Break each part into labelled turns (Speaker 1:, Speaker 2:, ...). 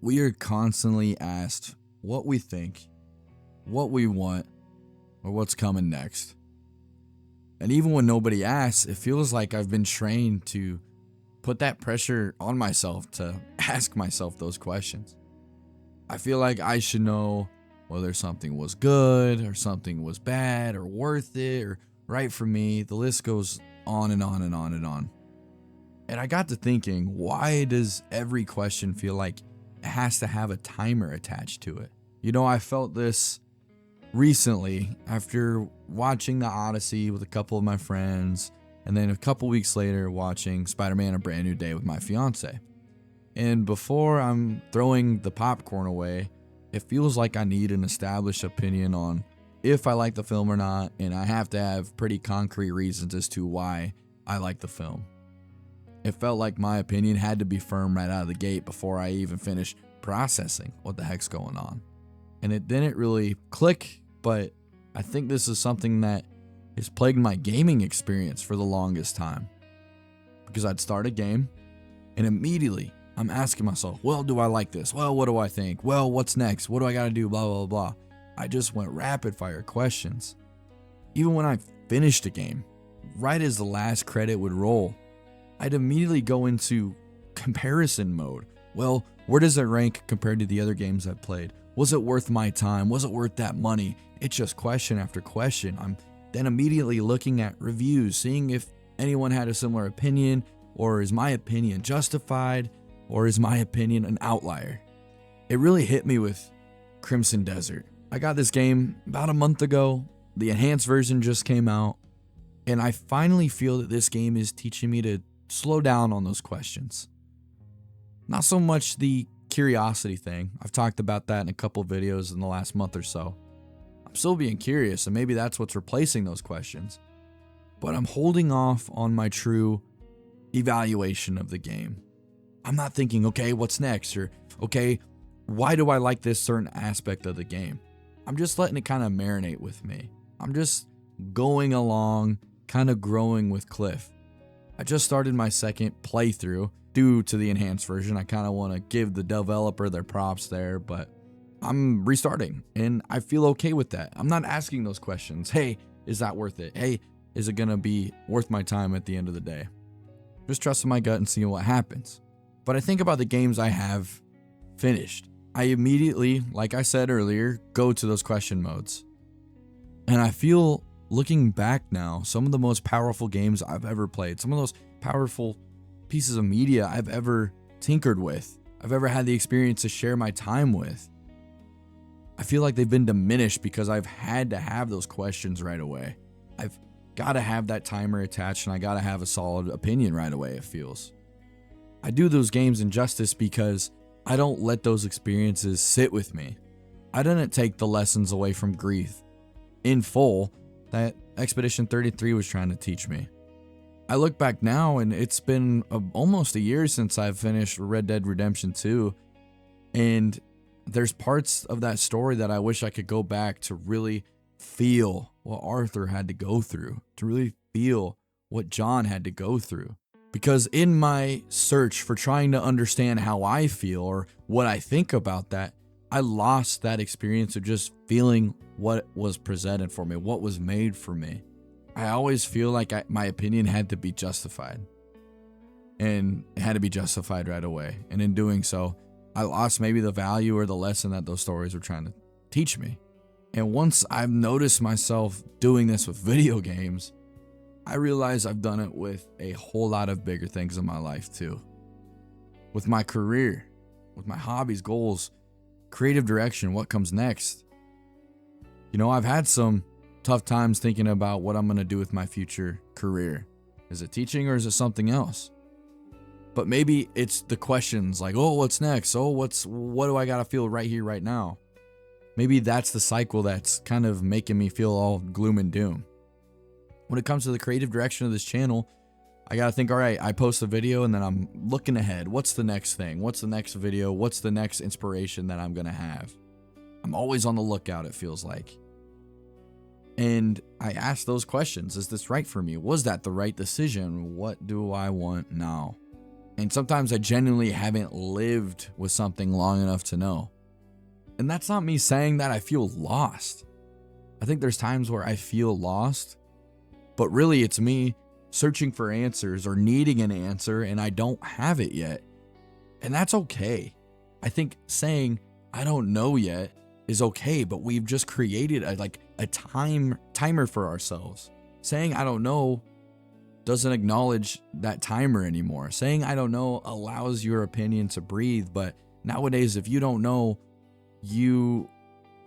Speaker 1: We are constantly asked what we think, what we want, or what's coming next. And even when nobody asks, it feels like I've been trained to put that pressure on myself to ask myself those questions. I feel like I should know whether something was good or something was bad or worth it or right for me. The list goes on and on and on and on. And I got to thinking, why does every question feel like it has to have a timer attached to it? You know, I felt this recently after watching The Odyssey with a couple of my friends, and then a couple weeks later watching Spider-Man: A Brand New Day with my fiance. And before I'm throwing the popcorn away, it feels like I need an established opinion on if I like the film or not, and I have to have pretty concrete reasons as to why I like the film. It felt like my opinion had to be firm right out of the gate before I even finished processing what the heck's going on. And it didn't really click, but I think this is something that has plagued my gaming experience for the longest time. Because I'd start a game, and immediately I'm asking myself, well, do I like this? Well, what do I think? Well, what's next? What do I gotta do? Blah, blah, blah. I just went rapid fire questions. Even when I finished a game, right as the last credit would roll, I'd immediately go into comparison mode. Well, where does it rank compared to the other games I've played? Was it worth my time? Was it worth that money? It's just question after question. I'm then immediately looking at reviews, seeing if anyone had a similar opinion, or is my opinion justified, or is my opinion an outlier? It really hit me with Crimson Desert. I got this game about a month ago. The enhanced version just came out, and I finally feel that this game is teaching me to slow down on those questions. Not so much the curiosity thing. I've talked about that in a couple videos in the last month or so. I'm still being curious, and maybe that's what's replacing those questions. But I'm holding off on my true evaluation of the game. I'm not thinking, okay, what's next? Or, okay, why do I like this certain aspect of the game? I'm just letting it kind of marinate with me. I'm just going along, kind of growing with Cliff. I just started my second playthrough due to the enhanced version. I kind of want to give the developer their props there, but I'm restarting and I feel okay with that. I'm not asking those questions. Hey, is that worth it? Hey, is it going to be worth my time at the end of the day? Just trusting my gut and seeing what happens. But I think about the games I have finished. I immediately, like I said earlier, go to those question modes. And I feel, looking back now, some of the most powerful games I've ever played, some of those powerful pieces of media I've ever tinkered with, I've ever had the experience to share my time with, I feel like they've been diminished because I've had to have those questions right away. I've got to have that timer attached, and I got to have a solid opinion right away, it feels. I do those games injustice because I don't let those experiences sit with me. I didn't take the lessons away from grief in full that Expedition 33 was trying to teach me. I look back now, and it's been almost a year since I've finished Red Dead Redemption 2, and there's parts of that story that I wish I could go back to really feel what Arthur had to go through, to really feel what John had to go through. Because in my search for trying to understand how I feel or what I think about that, I lost that experience of just feeling what was presented for me, what was made for me. I always feel like my opinion had to be justified. And it had to be justified right away. And in doing so, I lost maybe the value or the lesson that those stories were trying to teach me. And once I've noticed myself doing this with video games, I realize I've done it with a whole lot of bigger things in my life too. With my career, with my hobbies, goals, creative direction, what comes next. You know, I've had some tough times thinking about what I'm going to do with my future career. Is it teaching or is it something else? But maybe it's the questions like, oh, what's next? Oh, what do I got to feel right here, right now? Maybe that's the cycle that's kind of making me feel all gloom and doom. When it comes to the creative direction of this channel, I got to think, all right, I post a video and then I'm looking ahead. What's the next thing? What's the next video? What's the next inspiration that I'm going to have? I'm always on the lookout, it feels like. And I ask those questions. Is this right for me? Was that the right decision? What do I want now? And sometimes I genuinely haven't lived with something long enough to know. And that's not me saying that I feel lost. I think there's times where I feel lost, but really it's me searching for answers or needing an answer and I don't have it yet. And that's okay. I think saying I don't know yet is okay, but we've just created a timer for ourselves. Saying I don't know doesn't acknowledge that timer anymore. Saying I don't know allows your opinion to breathe, but nowadays if you don't know, you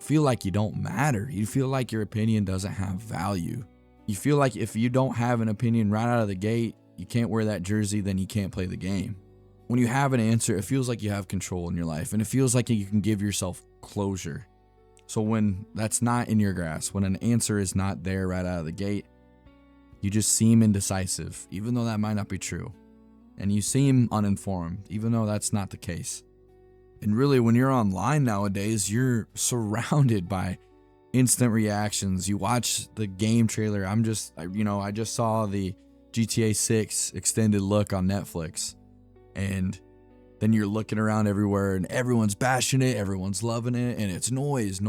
Speaker 1: feel like you don't matter. You feel like your opinion doesn't have value. You feel like if you don't have an opinion right out of the gate, you can't wear that jersey, then you can't play the game. When you have an answer, it feels like you have control in your life, and it feels like you can give yourself closure. So when that's not in your grasp, when an answer is not there right out of the gate, you just seem indecisive, even though that might not be true. And you seem uninformed, even though that's not the case. And really, when you're online nowadays, you're surrounded by instant reactions. You watch the game trailer. I just saw the GTA 6 extended look on Netflix. And then you're looking around everywhere and everyone's bashing it, everyone's loving it, and it's noise,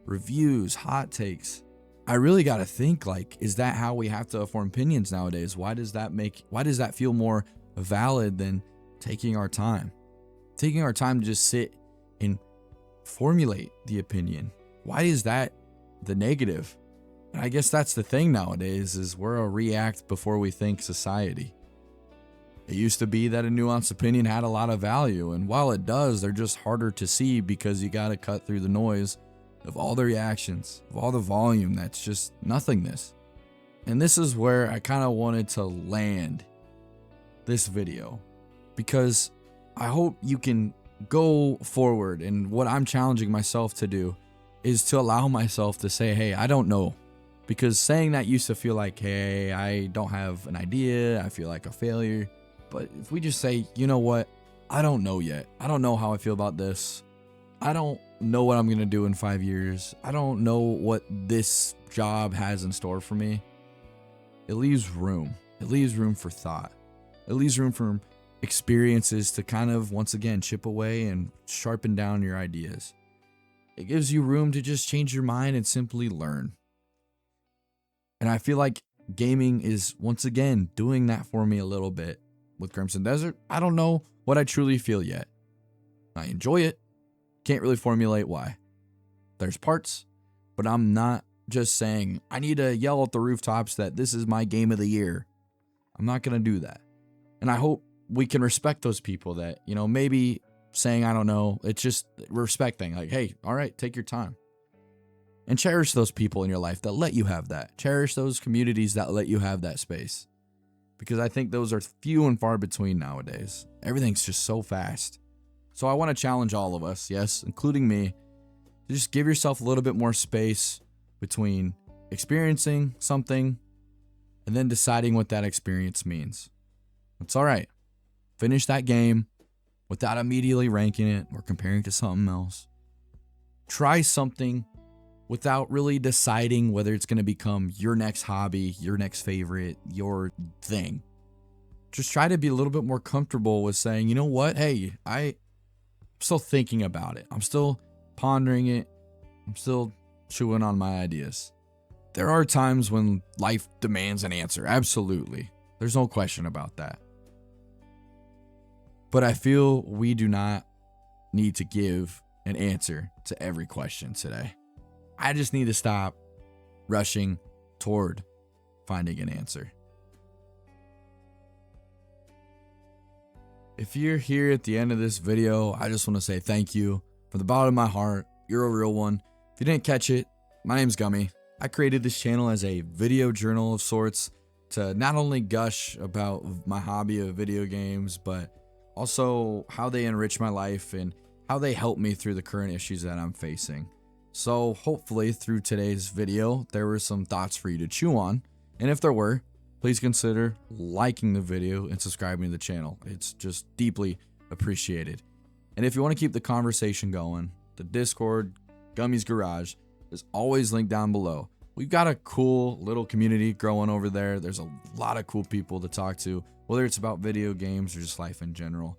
Speaker 1: reviews, hot takes. I really got to think, is that how we have to form opinions nowadays? Why does that feel more valid than taking our time? Taking our time to just sit and formulate the opinion. Why is that the negative? And I guess that's the thing nowadays, is we're a react before we think society. It used to be that a nuanced opinion had a lot of value, and while it does, they're just harder to see because you got to cut through the noise of all the reactions, of all the volume that's just nothingness. And this is where I kind of wanted to land this video, because I hope you can go forward, and what I'm challenging myself to do is to allow myself to say, hey, I don't know. Because saying that used to feel like, hey, I don't have an idea, I feel like a failure. But if we just say, you know what, I don't know yet. I don't know how I feel about this. I don't know what I'm going to do in 5 years. I don't know what this job has in store for me. It leaves room. It leaves room for thought. It leaves room for experiences to kind of, once again, chip away and sharpen down your ideas. It gives you room to just change your mind and simply learn. And I feel like gaming is, once again, doing that for me a little bit. With Crimson Desert, I don't know what I truly feel yet. I enjoy it. Can't really formulate why. There's parts, but I'm not just saying, I need to yell at the rooftops that this is my game of the year. I'm not going to do that. And I hope we can respect those people that, maybe saying, I don't know, it's just respecting. Like, hey, all right, take your time. And cherish those people in your life that let you have that. Cherish those communities that let you have that space. Because I think those are few and far between nowadays. Everything's just so fast. So I want to challenge all of us, yes, including me, to just give yourself a little bit more space between experiencing something and then deciding what that experience means. It's all right. Finish that game without immediately ranking it or comparing it to something else. Try something without really deciding whether it's going to become your next hobby, your next favorite, your thing. Just try to be a little bit more comfortable with saying, you know what? Hey, I'm still thinking about it. I'm still pondering it. I'm still chewing on my ideas. There are times when life demands an answer. Absolutely. There's no question about that. But I feel we do not need to give an answer to every question today. I just need to stop rushing toward finding an answer. If you're here at the end of this video, I just want to say thank you from the bottom of my heart. You're a real one. If you didn't catch it, my name's Guhmmie. I created this channel as a video journal of sorts to not only gush about my hobby of video games, but also how they enrich my life and how they help me through the current issues that I'm facing. So hopefully through today's video, there were some thoughts for you to chew on. And if there were, please consider liking the video and subscribing to the channel. It's just deeply appreciated. And if you want to keep the conversation going, the Discord, Guhmmie's Garage, is always linked down below. We've got a cool little community growing over there. There's a lot of cool people to talk to whether it's about video games or just life in general.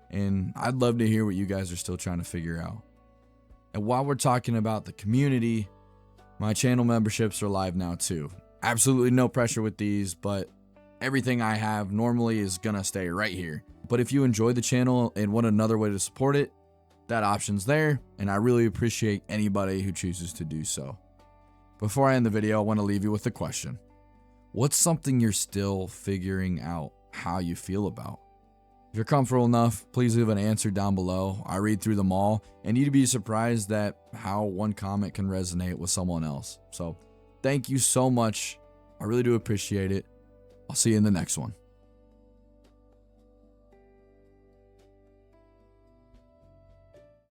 Speaker 1: And I'd love to hear what you guys are still trying to figure out. And while we're talking about the community, my channel memberships are live now too. Absolutely no pressure with these, but everything I have normally is gonna stay right here. But if you enjoy the channel and want another way to support it, that option's there, and I really appreciate anybody who chooses to do so. Before I end the video, I want to leave you with a question. What's something you're still figuring out how you feel about? If you're comfortable enough, please leave an answer down below. I read through them all, and you'd be surprised at how one comment can resonate with someone else. So thank you so much. I really do appreciate it. I'll see you in the next one.